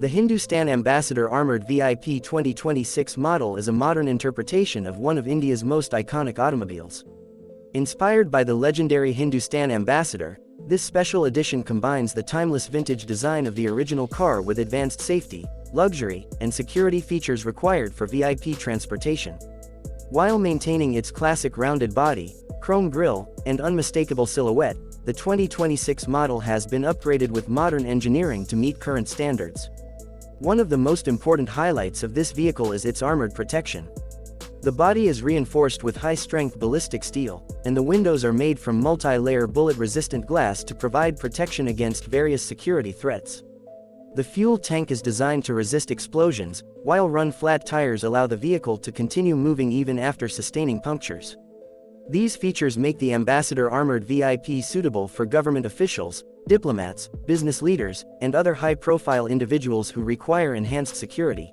The Hindustan Ambassador Armoured VIP 2026 model is a modern interpretation of one of India's most iconic automobiles. Inspired by the legendary Hindustan Ambassador, this special edition combines the timeless vintage design of the original car with advanced safety, luxury, and security features required for VIP transportation. While maintaining its classic rounded body, chrome grille, and unmistakable silhouette, the 2026 model has been upgraded with modern engineering to meet current standards. One of the most important highlights of this vehicle is its armored protection. The body is reinforced with high-strength ballistic steel, and the windows are made from multi-layer bullet-resistant glass to provide protection against various security threats. The fuel tank is designed to resist explosions, while run-flat tires allow the vehicle to continue moving even after sustaining punctures. These features make the Ambassador Armoured VIP suitable for government officials, diplomats, business leaders, and other high-profile individuals who require enhanced security.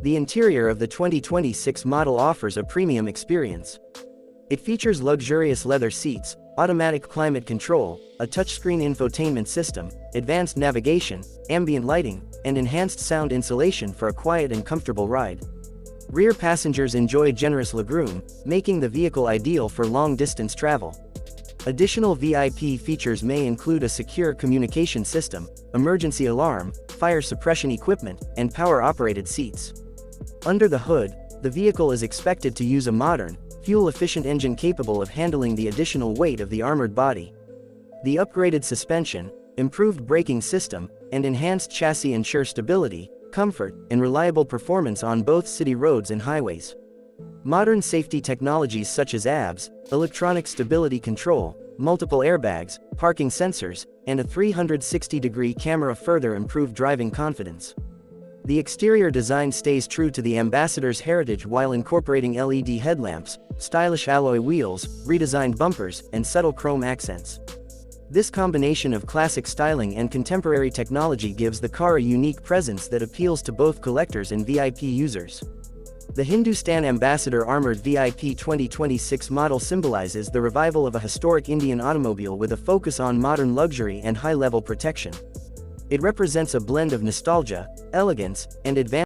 The interior of the 2026 model offers a premium experience. It features luxurious leather seats, automatic climate control, a touchscreen infotainment system, advanced navigation, ambient lighting, and enhanced sound insulation for a quiet and comfortable ride. Rear passengers enjoy generous legroom, making the vehicle ideal for long-distance travel. Additional VIP features may include a secure communication system, emergency alarm, fire suppression equipment, and power-operated seats. Under the hood, the vehicle is expected to use a modern, fuel-efficient engine capable of handling the additional weight of the armored body. The upgraded suspension, improved braking system, and enhanced chassis ensure stability, comfort, and reliable performance on both city roads and highways. Modern safety technologies such as ABS, electronic stability control, multiple airbags, parking sensors, and a 360-degree camera further improve driving confidence. The exterior design stays true to the Ambassador's heritage while incorporating LED headlamps, stylish alloy wheels, redesigned bumpers, and subtle chrome accents. This combination of classic styling and contemporary technology gives the car a unique presence that appeals to both collectors and VIP users. The Hindustan Ambassador Armoured VIP 2026 model symbolizes the revival of a historic Indian automobile with a focus on modern luxury and high-level protection. It represents a blend of nostalgia, elegance, and advanced